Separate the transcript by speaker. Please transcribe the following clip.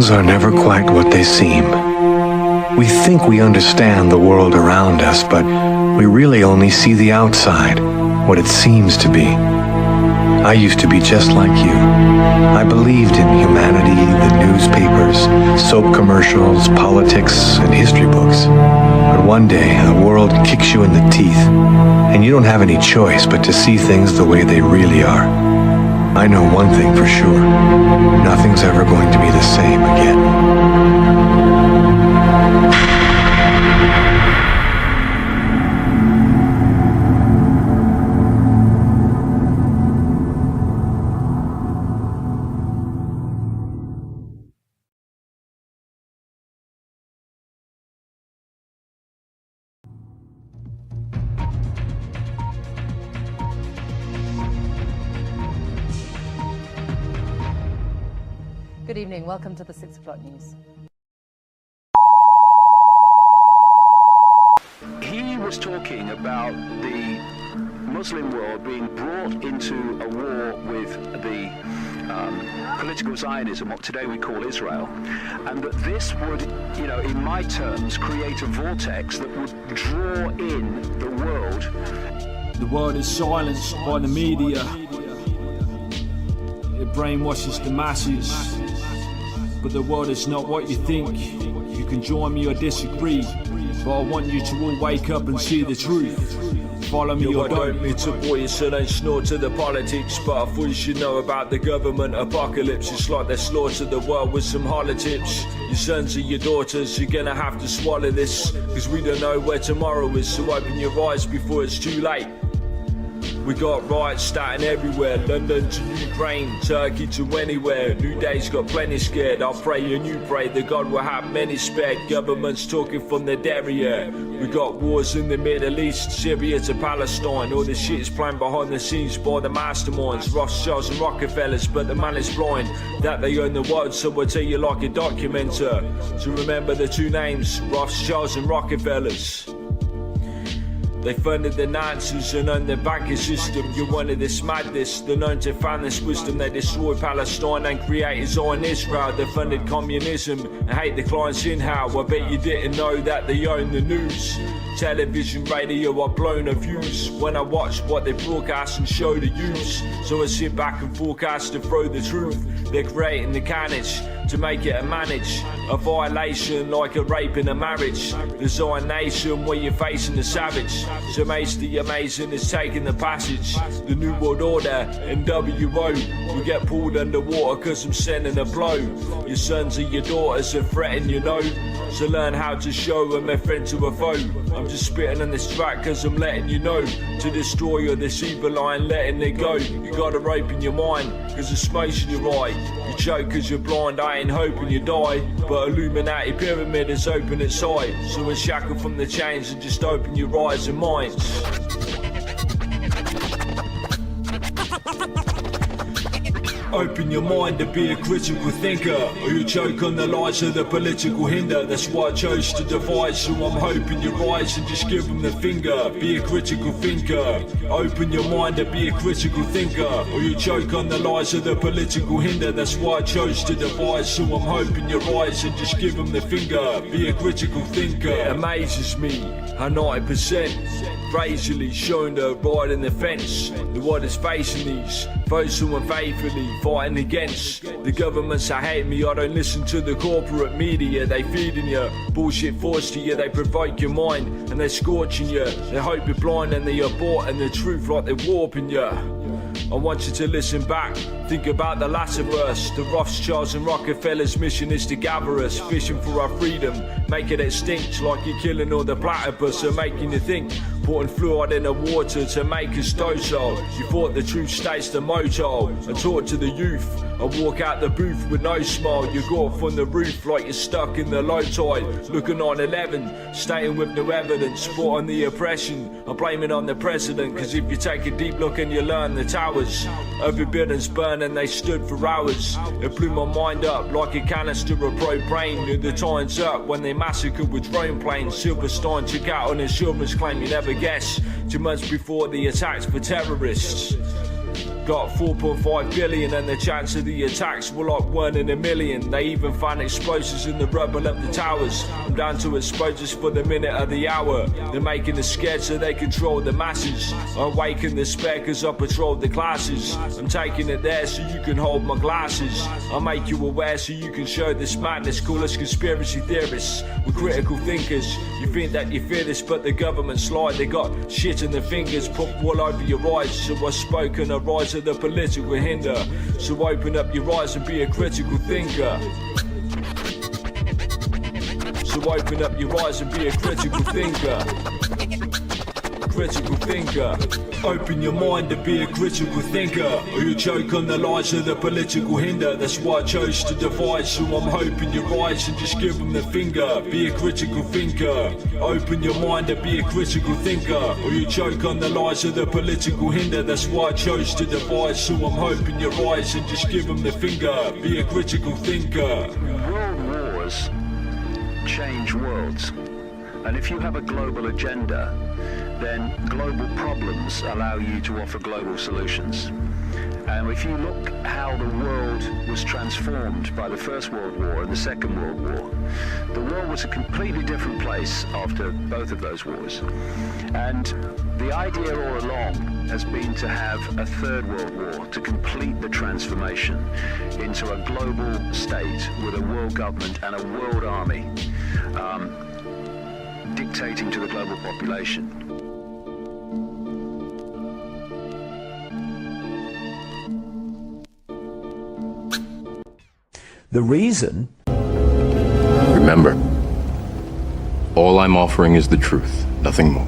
Speaker 1: Things are never quite what they seem. We think we understand the world around us, but we really only see the outside, what it seems to be. I used to be just like you. I believed in humanity, the newspapers, soap commercials, politics, and history books. But one day, the world kicks you in the teeth, and you don't have any choice but to see things the way they really are. I know one thing for sure. Nothing's ever going to be the same again.
Speaker 2: Good evening. Welcome to the 6 o'clock news.
Speaker 3: He was talking about the Muslim world being brought into a war with the political Zionism, what today we call Israel, and that this would, in my terms, create a vortex that would draw in the world.
Speaker 4: The world is silenced by the media. It brainwashes the masses. But the world is not what you think. You can join me or disagree, but I want you to all wake up and see the truth. Follow me or don't. Me to boy you so don't snort to the politics, but I thought you should know about the government apocalypse. It's like they slaughter the world with some holotips. Your sons or your daughters, you're gonna have to swallow this, cause we don't know where tomorrow is, so open your eyes before it's too late. We got riots starting everywhere, London to Ukraine, Turkey to anywhere. New Day's got plenty scared, I'll pray and you pray that God will have many spared. Governments talking from the derriere. We got wars in the Middle East, Syria to Palestine. All this shit is planned behind the scenes by the masterminds, Rothschilds and Rockefellers, but the man is blind that they own the world, so I'll tell you like a documenter. So remember the two names, Rothschilds and Rockefellers. They funded the Nazis and owned the banking system. You wanted this madness, they're known to find this wisdom. They destroyed Palestine and created Zion Israel. They funded communism and hate the clients in how. I bet you didn't know that they own the news. Television, radio are blown of views when I watch what they broadcast and show the use. So I sit back and forecast to throw the truth. They're creating the carnage to make it a manage. A violation like a rape in a marriage. The Zion nation where you're facing the savage. So Mace the amazing is taking the passage. The New World Order, NWO. We get pulled underwater cause I'm sending a blow. Your sons and your daughters are threatening, you know. So learn how to show them a friend to a foe. I'm just spitting on this track cause I'm letting you know. To destroy you, this evil line, letting it go. You gotta open your mind cause the smoke's in your eye. You choke cause you're blind, I ain't hoping you die. But Illuminati pyramid is open its eye. So unshackled from the chains and just open your eyes and minds. Open your mind to be a critical thinker, or you choke on the lies of the political hinder. That's why I chose to divide, so I'm hoping you rise and just give them the finger. Be a critical thinker. Open your mind to be a critical thinker, or you choke on the lies of the political hinder. That's why I chose to divide, so I'm hoping you rise and just give them the finger. Be a critical thinker. It amazes me how 90% brazenly showing the right in the fence. The world is facing these foes who are faithfully fighting against the governments that hate me. I don't listen to the corporate media, they feeding you bullshit forced to you. They provoke your mind and they're scorching you. They hope you're blind and they abort and the truth like they're warping you. I want you to listen back, think about the latter verse. The Rothschilds and Rockefellers' mission is to gather us, fishing for our freedom, make it extinct like you're killing all the platypus. So making you think, putting fluoride in the water to make us docile. You thought the truth stays the motto. I talk to the youth, I walk out the booth with no smile. You go up from the roof like you're stuck in the low tide. Looking on 11, staying with no evidence, fought on the oppression. I blame it on the president, cause if you take a deep look and you learn the towers of the buildings burn and they stood for hours. It blew my mind up like a canister of propane. Knew the time's up when they massacred with drone planes. Silverstein took out on insurance claim, you never guess. 2 months before the attacks for terrorists. Got 4.5 billion and the chance of the attacks were like 1 in a million. They even found explosives in the rubble of the towers. I'm down to explosives for the minute of the hour. They're making us scared so they control the masses. I'm waking the spare cause I patrol the classes. I'm taking it there so you can hold my glasses. I'll make you aware so you can show this madness. Call us conspiracy theorists, we're critical thinkers. You think that you fear this but the government's lie. They got shit in their fingers, put all over your eyes. So I spoke and I rise of the political hinder. So open up your eyes and be a critical thinker. So open up your eyes and be a critical thinker. Critical thinker. Open your mind to be a critical thinker, or you choke on the lies of the political hinder. That's why I chose to divide, so I'm hoping you rise and just give them the finger. Be a critical thinker. Open your mind to be a critical thinker, or you choke on the lies of the political hinder. That's why I chose to divide, so I'm hoping you rise and just give them the finger. Be a critical thinker.
Speaker 3: World wars change worlds. And if you have a global agenda, then global problems allow you to offer global solutions. And if you look how the world was transformed by the First World War and the Second World War, the world was a completely different place after both of those wars. And the idea all along has been to have a Third World War to complete the transformation into a global state with a world government and a world army dictating to the global population.
Speaker 5: The reason...
Speaker 6: Remember, all I'm offering is the truth, nothing more.